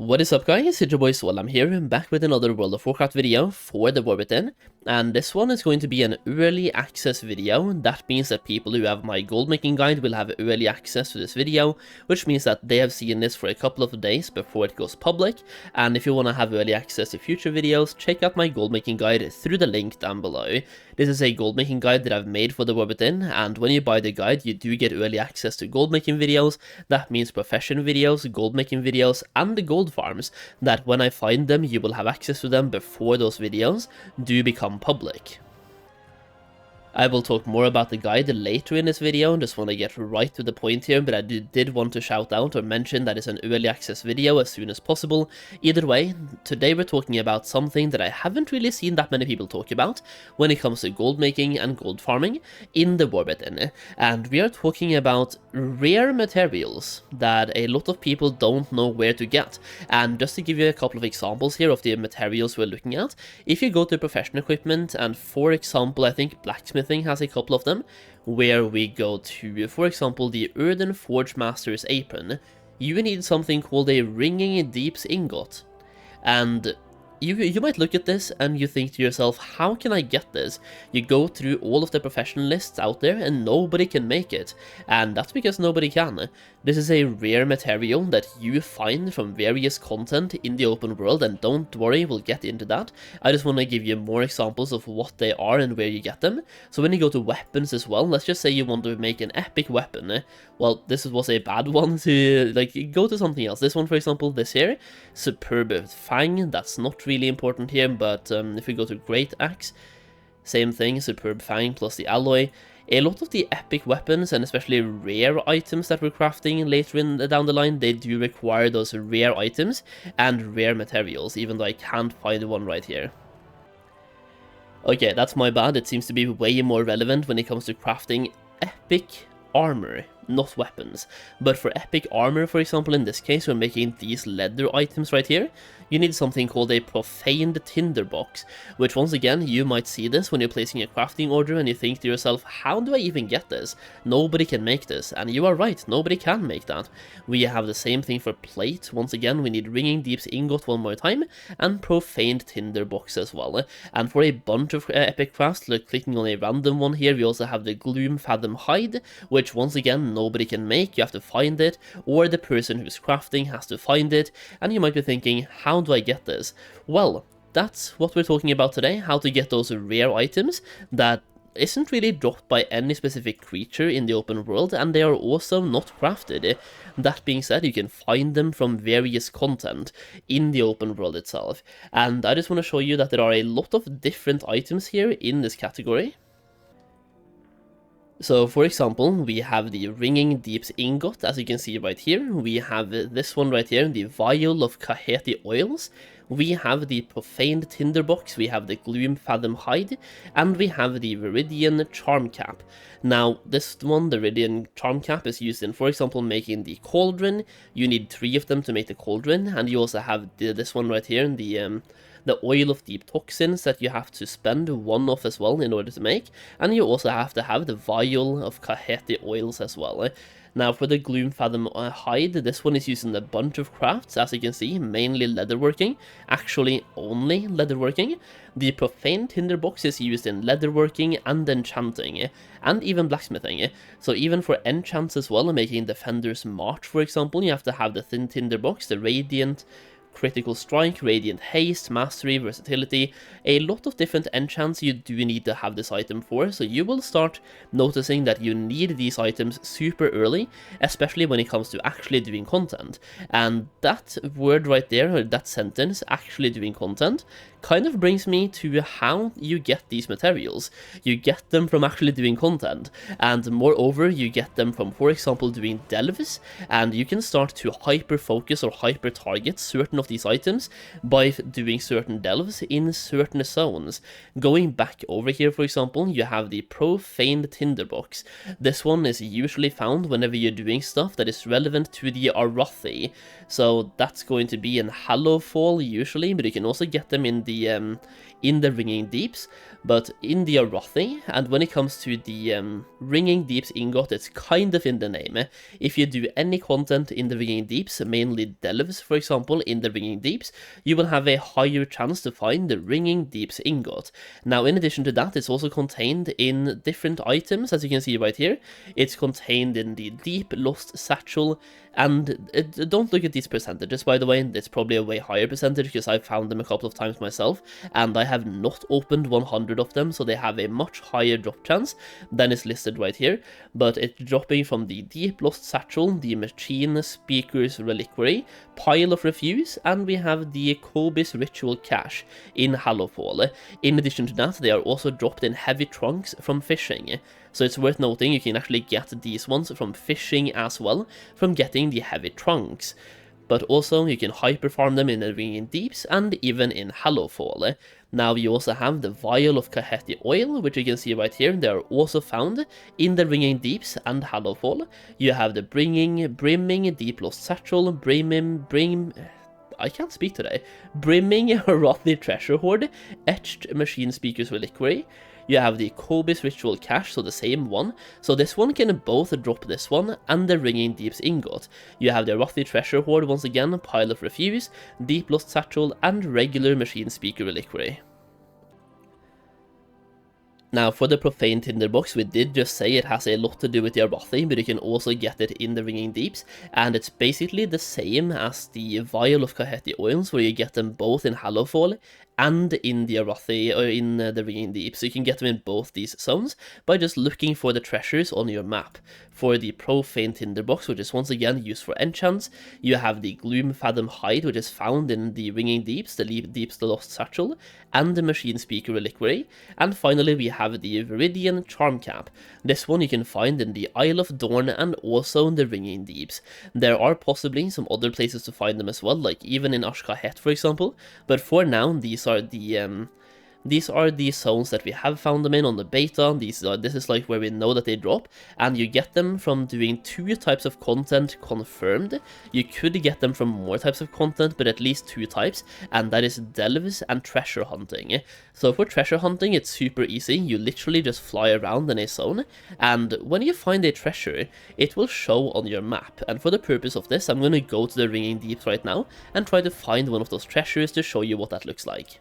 What is up guys, it's your boy Solheim here, back with another World of Warcraft video for the War Within, and this one is going to be an early access video. That means that people who have my Goldmaking guide will have early access to this video, which means that they have seen this for a couple of days before it goes public, and if you want to have early access to future videos, check out my Goldmaking guide through the link down below. This is a Goldmaking guide that I've made for the War Within, and when you buy the guide you do get early access to Goldmaking videos. That means profession videos, Goldmaking videos, and the Gold Farms, that when I find them you will have access to them before those videos do become public. I will talk more about the guide later in this video, just want to get right to the point here, but I did want to shout out or mention that it's an early access video as soon as possible. Either way, today we're talking about something that I haven't really seen that many people talk about when it comes to gold making and gold farming in the War Within, and we are talking about rare materials that a lot of people don't know where to get. And just to give you a couple of examples here of the materials we're looking at, if you go to professional equipment, and for example I think blacksmithing has a couple of them, where we go to, for example, the Earthen Forge Master's apron, you need something called a ringing deeps ingot. And you might look at this and you think to yourself, how can I get this? You go through all of the professional lists out there and nobody can make it, and that's because nobody can. This is a rare material that you find from various content in the open world, and don't worry, we'll get into that. I just want to give you more examples of what they are and where you get them. So when you go to weapons as well, let's just say you want to make an epic weapon. Well, this was a bad one to, go to something else. This one, for example, this here, Superb Fang, that's not really important here, but if we go to Great Axe, same thing, Superb Fang plus the alloy. A lot of the epic weapons, and especially rare items that we're crafting later down the line, they do require those rare items and rare materials, even though I can't find one right here. Okay, that's my bad. It seems to be way more relevant when it comes to crafting epic armor, not weapons. But for epic armor, for example, in this case, we're making these leather items right here. You need something called a profaned tinderbox, which once again, you might see this when you're placing a crafting order and you think to yourself, how do I even get this? Nobody can make this, and you are right, nobody can make that. We have the same thing for plate. Once again, we need ringing deeps ingot one more time, and profaned tinderbox as well. And for a bunch of epic crafts, like clicking on a random one here, we also have the gloom fathom hide, which once again, nobody can make. You have to find it, or the person who's crafting has to find it, and you might be thinking, how do I get this? Well, that's what we're talking about today, how to get those rare items that isn't really dropped by any specific creature in the open world, and they are also not crafted. That being said, you can find them from various content in the open world itself, and I just want to show you that there are a lot of different items here in this category. So, for example, we have the Ringing Deeps Ingot, as you can see right here. We have this one right here, the Vial of Kaheti Oils. We have the Profaned Tinderbox, we have the Gloom Fathom Hide, and we have the Viridian Charm Cap. Now, this one, the Viridian Charm Cap, is used in, for example, making the Cauldron. You need 3 of them to make the Cauldron, and you also have this one right here, the Oil of Deep Toxins that you have to spend 1 of as well in order to make, and you also have to have the Vial of Kaheti Oils as well. Now for the Gloom Fathom Hide, this one is used in a bunch of crafts, as you can see, mainly leatherworking, actually only leatherworking. The Profane Tinderbox is used in leatherworking and enchanting, and even blacksmithing. So even for enchants as well, making Defender's March for example, you have to have the Thin Tinderbox, the Radiant, Critical Strike, Radiant Haste, Mastery, Versatility, a lot of different enchants you do need to have this item for, so you will start noticing that you need these items super early, especially when it comes to actually doing content. And that word right there, or that sentence, actually doing content, kind of brings me to how you get these materials. You get them from actually doing content, and moreover you get them from, for example, doing delves, and you can start to hyper focus or hyper target certain of these items by doing certain delves in certain zones. Going back over here, for example, you have the Profaned Tinderbox. This one is usually found whenever you're doing stuff that is relevant to the Arathi, so that's going to be in Hallowfall usually, but you can also get them in the Ringing Deeps. But in the Arathi, and when it comes to the Ringing Deeps ingot, it's kind of in the name. If you do any content in the Ringing Deeps, mainly delves for example, in the the Ringing Deeps, you will have a higher chance to find the Ringing Deeps ingot. Now, in addition to that, it's also contained in different items, as you can see right here. It's contained in the Deep Lost Satchel, and don't look at these percentages, by the way. It's probably a way higher percentage because I've found them a couple of times myself, and I have not opened 100 of them, so they have a much higher drop chance than is listed right here. But it's dropping from the Deep Lost Satchel, the Machine Speaker's Reliquary, Pile of Refuse, and we have the Kobis Ritual Cache in Hallowfall. In addition to that, they are also dropped in Heavy Trunks from fishing. So it's worth noting you can actually get these ones from fishing as well, from getting the Heavy Trunks. But also you can hyper farm them in the Ringing Deeps and even in Hallowfall. Now you also have the Vial of Kaheti Oil, which you can see right here. They are also found in the Ringing Deeps and Hallowfall. You have the Brimming Deep Lost Satchel, I can't speak today. Brimming Rothy Treasure Hoard, Etched Machine Speaker's Reliquary. You have the Kobis Ritual Cache, so the same one. So this one can both drop this one and the Ringing Deeps ingot. You have the Rothy Treasure Hoard once again, Pile of Refuse, Deep Lost Satchel, and regular Machine Speaker Reliquary. Now, for the Profane Tinderbox, we did just say it has a lot to do with the Arathi, but you can also get it in the Ringing Deeps, and it's basically the same as the Vial of Kaheti Oils, where you get them both in Hallowfall and in the Arathi, or in the Ringing Deep, so you can get them in both these zones by just looking for the treasures on your map. For the Profane Tinderbox, which is once again used for enchants, you have the Gloom Fathom Hide, which is found in the Ringing Deeps, the Deeps the Lost Satchel, and the Machine Speaker Reliquary, and finally we have the Viridian Charm Cap. This one you can find in the Isle of Dorn and also in the Ringing Deeps. There are possibly some other places to find them as well, like even in Ashkahet for example, but for now these are the zones that we have found them in on the beta. This is like where we know that they drop, and you get them from doing 2 types of content confirmed. You could get them from more types of content, but at least 2 types, and that is delves and treasure hunting. So for treasure hunting, it's super easy. You literally just fly around in a zone, and when you find a treasure, it will show on your map. And for the purpose of this, I'm going to go to the Ringing Deeps right now and try to find one of those treasures to show you what that looks like.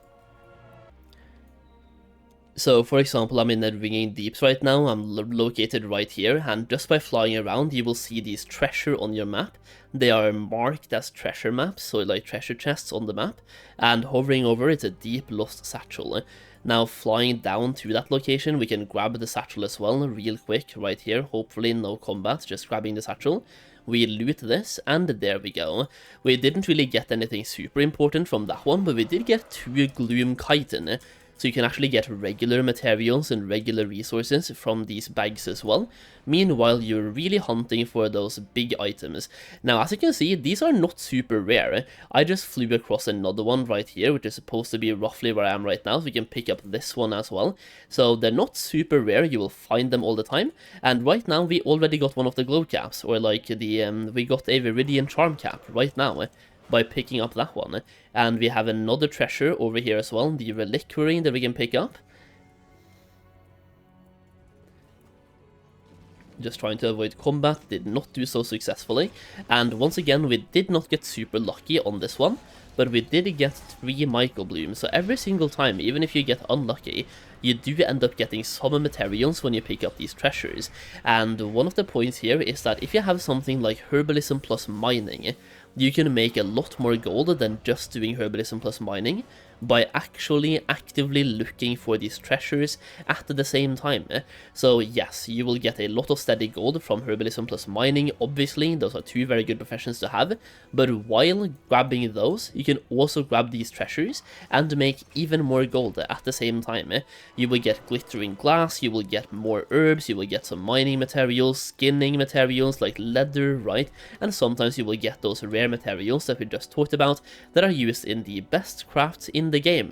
So, for example, I'm in the Ringing Deeps right now. I'm located right here, and just by flying around, you will see these treasure on your map. They are marked as treasure maps, so like treasure chests on the map, and hovering over it's a Deep Lost Satchel. Now, flying down to that location, we can grab the satchel as well, real quick, right here. Hopefully no combat, just grabbing the satchel. We loot this, and there we go. We didn't really get anything super important from that one, but we did get 2 Gloom Chitin. So you can actually get regular materials and regular resources from these bags as well. Meanwhile, you're really hunting for those big items. Now, as you can see, these are not super rare. I just flew across another one right here, which is supposed to be roughly where I am right now, so we can pick up this one as well. So they're not super rare, you will find them all the time. And right now, we already got one of the glow caps, or like we got a Viridian Charm Cap right now. By picking up that one. And we have another treasure over here as well, the Reliquary that we can pick up. Just trying to avoid combat, did not do so successfully. And once again, we did not get super lucky on this one, but we did get 3 Michael Blooms. So every single time, even if you get unlucky, you do end up getting some materials when you pick up these treasures. And one of the points here is that if you have something like Herbalism plus Mining, you can make a lot more gold than just doing Herbalism plus Mining by actually actively looking for these treasures at the same time. So yes, you will get a lot of steady gold from Herbalism plus Mining, obviously, those are 2 very good professions to have, but while grabbing those, you can also grab these treasures and make even more gold at the same time. You will get glittering glass, you will get more herbs, you will get some mining materials, skinning materials like leather, right, and sometimes you will get those rare materials that we just talked about that are used in the best crafts in in the game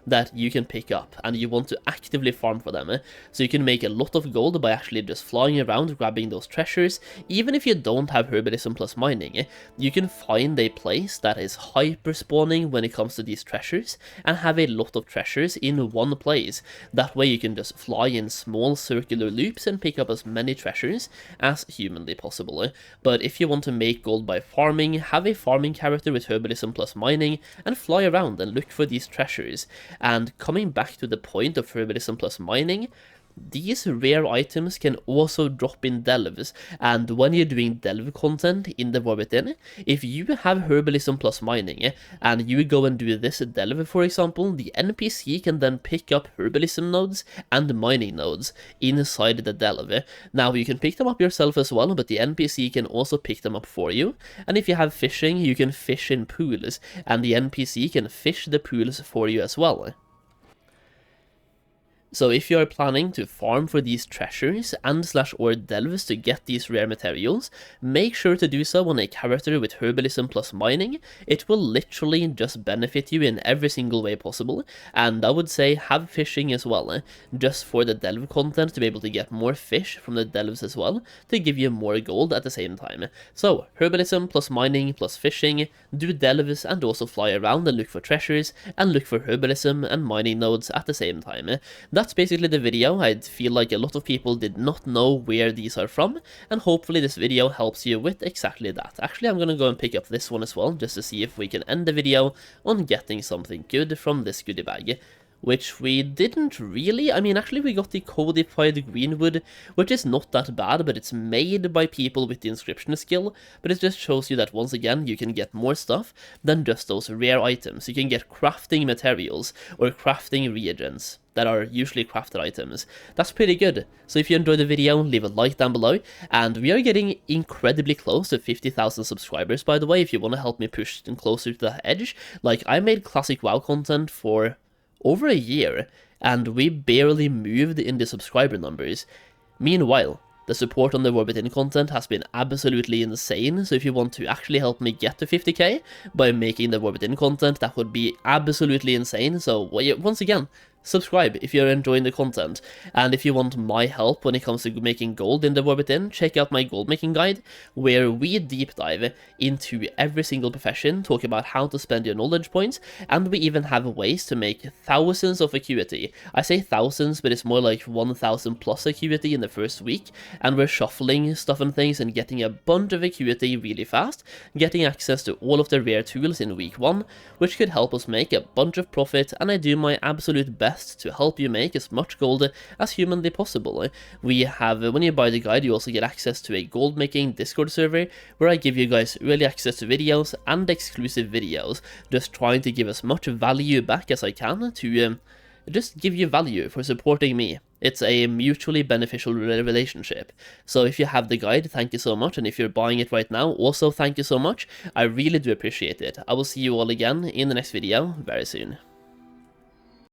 that you can pick up, and you want to actively farm for them. So you can make a lot of gold by actually just flying around grabbing those treasures. Even if you don't have herbalism plus mining, you can find a place that is hyper spawning when it comes to these treasures and have a lot of treasures in one place. That way you can just fly in small circular loops and pick up as many treasures as humanly possible. But if you want to make gold by farming, have a farming character with herbalism plus mining and fly around and look for these treasures. And coming back to the point of herbalism plus mining, these rare items can also drop in delves, and when you're doing delve content in the War Within, if you have herbalism plus mining, and you go and do this delve for example, the NPC can then pick up herbalism nodes and mining nodes inside the delve. Now you can pick them up yourself as well, but the NPC can also pick them up for you, and if you have fishing, you can fish in pools, and the NPC can fish the pools for you as well. So if you are planning to farm for these treasures and /or delves to get these rare materials, make sure to do so on a character with herbalism plus mining. It will literally just benefit you in every single way possible, and I would say have fishing as well, just for the delve content to be able to get more fish from the delves as well, to give you more gold at the same time. So herbalism plus mining plus fishing, do delves and also fly around and look for treasures, and look for herbalism and mining nodes at the same time. That's basically the video. I feel like a lot of people did not know where these are from, and hopefully this video helps you with exactly that. Actually, I'm gonna go and pick up this one as well, just to see if we can end the video on getting something good from this goodie bag. Which we didn't really. I mean, actually we got the codified greenwood, which is not that bad, but it's made by people with the inscription skill, but it just shows you that once again you can get more stuff than just those rare items. You can get crafting materials or crafting reagents that are usually crafted items. That's pretty good. So if you enjoyed the video, leave a like down below, and we are getting incredibly close to 50,000 subscribers, by the way, if you want to help me push them closer to that edge. Like, I made classic WoW content for over a year, and we barely moved in the subscriber numbers. Meanwhile, the support on the War Within content has been absolutely insane, so if you want to actually help me get to 50k by making the War Within content, that would be absolutely insane. So once again, subscribe if you're enjoying the content, and if you want my help when it comes to making gold in the War Within, check out my Goldmaking Guide, where we deep dive into every single profession, talk about how to spend your knowledge points, and we even have ways to make thousands of acuity. I say thousands, but it's more like 1,000 plus acuity in the first week, and we're shuffling stuff and things and getting a bunch of acuity really fast, getting access to all of the rare tools in week 1, which could help us make a bunch of profit, and I do my absolute best to help you make as much gold as humanly possible. We have, when you buy the guide, you also get access to a gold making Discord server, where I give you guys early access to videos and exclusive videos, just trying to give as much value back as I can to just give you value for supporting me. It's a mutually beneficial relationship. So if you have the guide, thank you so much, and if you're buying it right now, also thank you so much. I really do appreciate it. I will see you all again in the next video very soon.